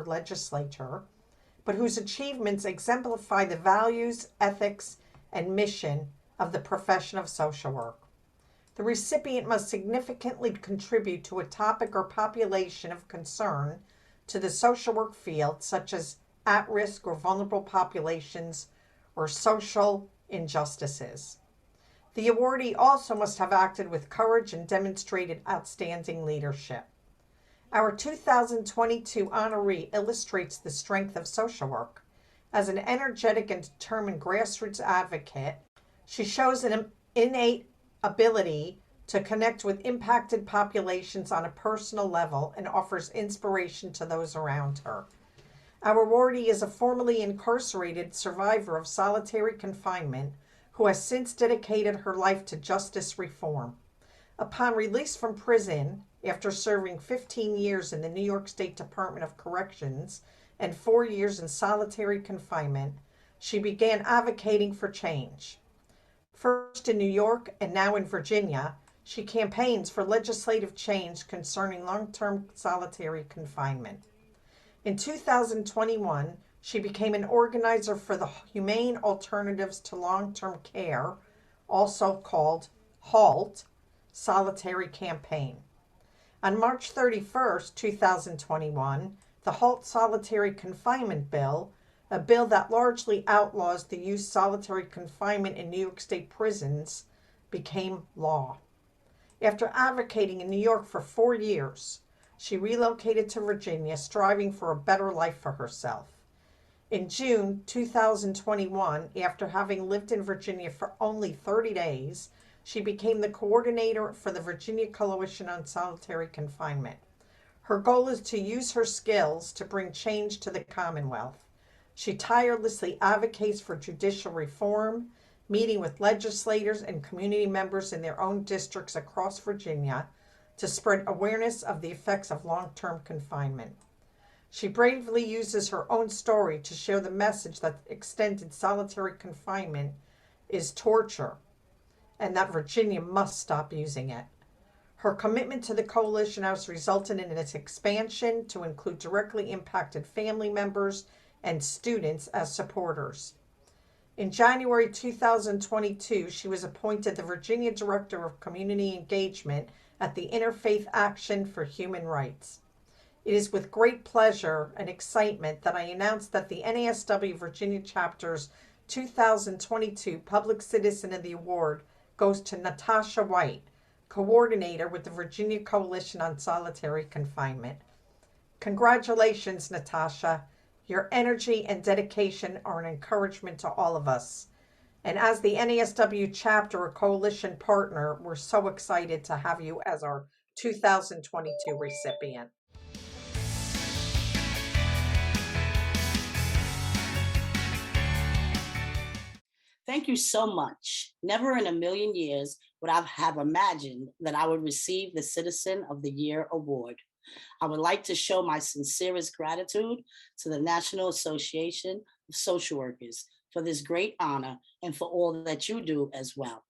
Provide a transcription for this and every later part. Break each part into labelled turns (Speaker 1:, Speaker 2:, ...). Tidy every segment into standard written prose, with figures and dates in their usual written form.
Speaker 1: legislature, but whose achievements exemplify the values, ethics, and mission of the profession of social work. The recipient must significantly contribute to a topic or population of concern to the social work field, such as at risk or vulnerable populations or social injustices. The awardee also must have acted with courage and demonstrated outstanding leadership. Our 2022 honoree illustrates the strength of social work. As an energetic and determined grassroots advocate, she shows an innate ability to connect with impacted populations on a personal level and offers inspiration to those around her. Our awardee is a formerly incarcerated survivor of solitary confinement who has since dedicated her life to justice reform. Upon release from prison, after serving 15 years in the New York State Department of Corrections and 4 years in solitary confinement, she began advocating for change. First in New York and now in Virginia, she campaigns for legislative change concerning long-term solitary confinement. In 2021, she became an organizer for the Humane Alternatives to Long-Term Care, also called HALT, Solitary Campaign. On March 31st, 2021, the HALT Solitary Confinement Bill, a bill that largely outlaws the use of solitary confinement in New York State prisons, became law. After advocating in New York for 4 years, she relocated to Virginia, striving for a better life for herself. In June 2021, after having lived in Virginia for only 30 days, she became the coordinator for the Virginia Coalition on Solitary Confinement. Her goal is to use her skills to bring change to the Commonwealth. She tirelessly advocates for judicial reform, meeting with legislators and community members in their own districts across Virginia to spread awareness of the effects of long-term confinement. She bravely uses her own story to share the message that extended solitary confinement is torture and that Virginia must stop using it. Her commitment to the coalition has resulted in its expansion to include directly impacted family members and students as supporters. In January 2022, she was appointed the Virginia Director of Community Engagement at the Interfaith Action for Human Rights. It is with great pleasure and excitement that I announce that the NASW Virginia Chapter's 2022 Public Citizen of the Award goes to Natasha White, coordinator with the Virginia Coalition on Solitary Confinement. Congratulations, Natasha. Your energy and dedication are an encouragement to all of us. And as the NASW chapter or coalition partner, we're so excited to have you as our 2022 recipient.
Speaker 2: Thank you so much. Never in a million years would I have imagined that I would receive the Citizen of the Year award. I would like to show my sincerest gratitude to the National Association of Social Workers for this great honor and for all that you do as well.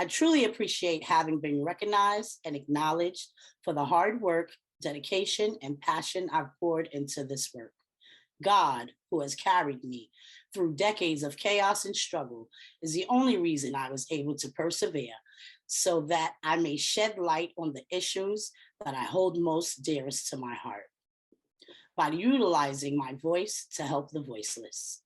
Speaker 2: I truly appreciate having been recognized and acknowledged for the hard work, dedication, and passion I've poured into this work. God, who has carried me through decades of chaos and struggle, is the only reason I was able to persevere so that I may shed light on the issues that I hold most dearest to my heart by utilizing my voice to help the voiceless.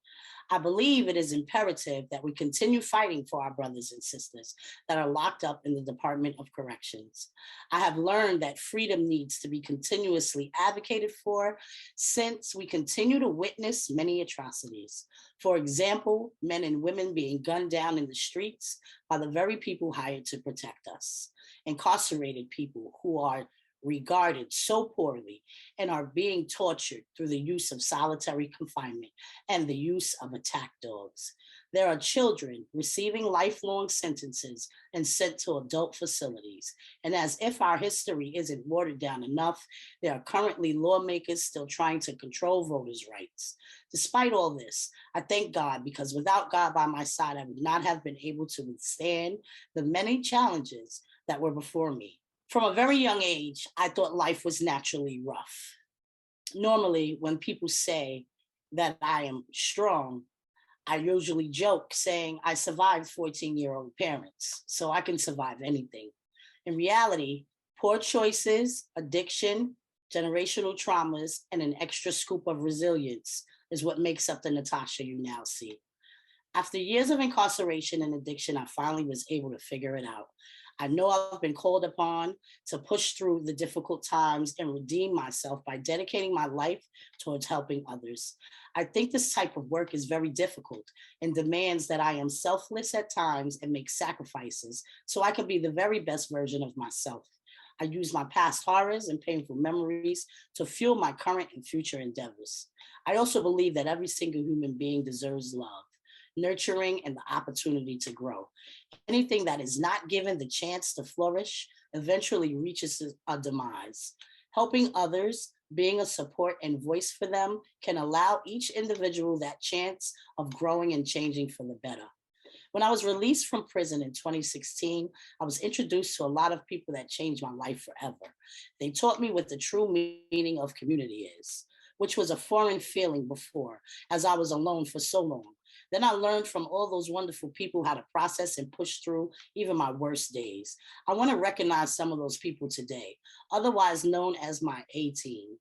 Speaker 2: I believe it is imperative that we continue fighting for our brothers and sisters that are locked up in the Department of Corrections. I have learned that freedom needs to be continuously advocated for since we continue to witness many atrocities. For example, men and women being gunned down in the streets by the very people hired to protect us. Incarcerated people who are regarded so poorly and are being tortured through the use of solitary confinement and the use of attack dogs. There are children receiving lifelong sentences and sent to adult facilities. And as if our history isn't watered down enough, there are currently lawmakers still trying to control voters' rights. Despite all this, I thank God, because without God by my side, I would not have been able to withstand the many challenges that were before me. From a very young age, I thought life was naturally rough. Normally, when people say that I am strong, I usually joke saying I survived 14-year-old parents, so I can survive anything. In reality, poor choices, addiction, generational traumas, and an extra scoop of resilience is what makes up the Natasha you now see. After years of incarceration and addiction, I finally was able to figure it out. I know I've been called upon to push through the difficult times and redeem myself by dedicating my life towards helping others. I think this type of work is very difficult and demands that I am selfless at times and make sacrifices so I can be the very best version of myself. I use my past horrors and painful memories to fuel my current and future endeavors. I also believe that every single human being deserves love, nurturing, and the opportunity to grow. Anything that is not given the chance to flourish eventually reaches a demise. Helping others, being a support and voice for them, can allow each individual that chance of growing and changing for the better. When I was released from prison in 2016, I was introduced to a lot of people that changed my life forever. They taught me what the true meaning of community is, which was a foreign feeling before, as I was alone for so long. Then I learned from all those wonderful people how to process and push through even my worst days. I want to recognize some of those people today, otherwise known as my A team.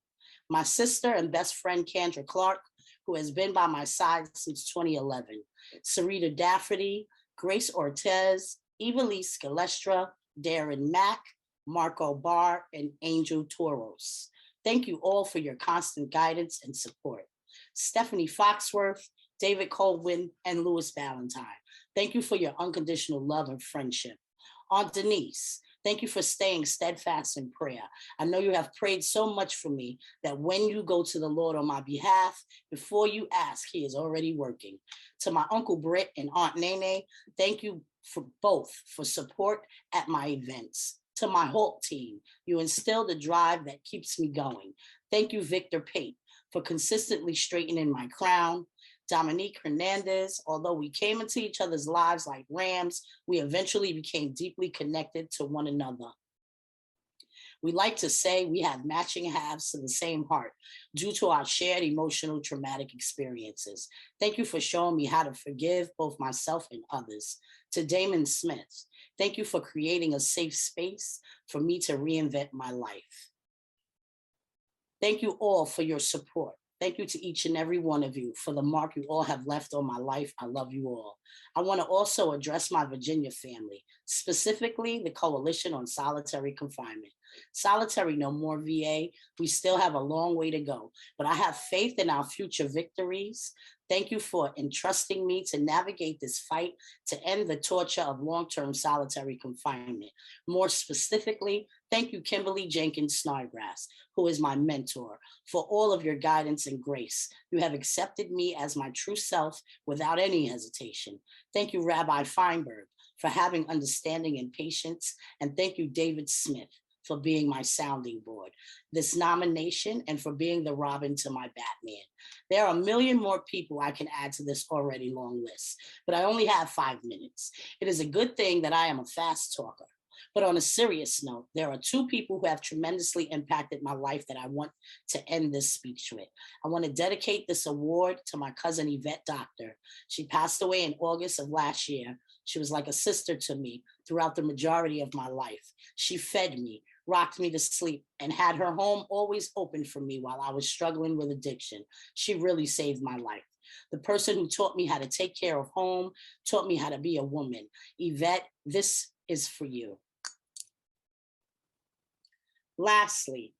Speaker 2: My sister and best friend, Kendra Clark, who has been by my side since 2011. Sarita Dafferty, Grace Ortez, Evelise Galestra, Darren Mack, Marco Barr, and Angel Toros. Thank you all for your constant guidance and support. Stephanie Foxworth, David Colwyn, and Louis Valentine. Thank you for your unconditional love and friendship. Aunt Denise, thank you for staying steadfast in prayer. I know you have prayed so much for me that when you go to the Lord on my behalf, before you ask, he is already working. To my Uncle Britt and Aunt Nene, thank you for both for support at my events. To my Hulk team, you instilled a drive that keeps me going. Thank you, Victor Pate, for consistently straightening my crown. Dominique Hernandez, although we came into each other's lives like rams, we eventually became deeply connected to one another. We like to say we have matching halves to the same heart due to our shared emotional traumatic experiences. Thank you for showing me how to forgive both myself and others. To Damon Smith, thank you for creating a safe space for me to reinvent my life. Thank you all for your support. Thank you to each and every one of you for the mark you all have left on my life. I love you all. I want to also address my Virginia family, specifically the Coalition on Solitary Confinement. Solitary no more, VA. We still have a long way to go, but I have faith in our future victories. Thank you for entrusting me to navigate this fight to end the torture of long-term solitary confinement. More specifically, thank you, Kimberly Jenkins Snodgrass, who is my mentor, for all of your guidance and grace. You have accepted me as my true self without any hesitation. Thank you, Rabbi Feinberg, for having understanding and patience. And thank you, David Smith, for being my sounding board, this nomination, and for being the Robin to my Batman. There are a million more people I can add to this already long list, but I only have 5 minutes. It is a good thing that I am a fast talker. But on a serious note, there are 2 people who have tremendously impacted my life that I want to end this speech with. I want to dedicate this award to my cousin Yvette Doctor. She passed away in August of last year. She was like a sister to me throughout the majority of my life. She fed me, rocked me to sleep, and had her home always open for me while I was struggling with addiction. She really saved my life. The person who taught me how to take care of home, taught me how to be a woman. Yvette, this is for you. Lastly,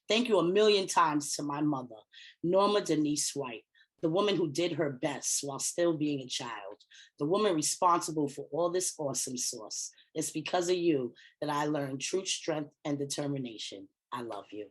Speaker 2: thank you a million times to my mother, Norma Denise White, the woman who did her best while still being a child, the woman responsible for all this awesome sauce. It's because of you that I learned true strength and determination. I love you.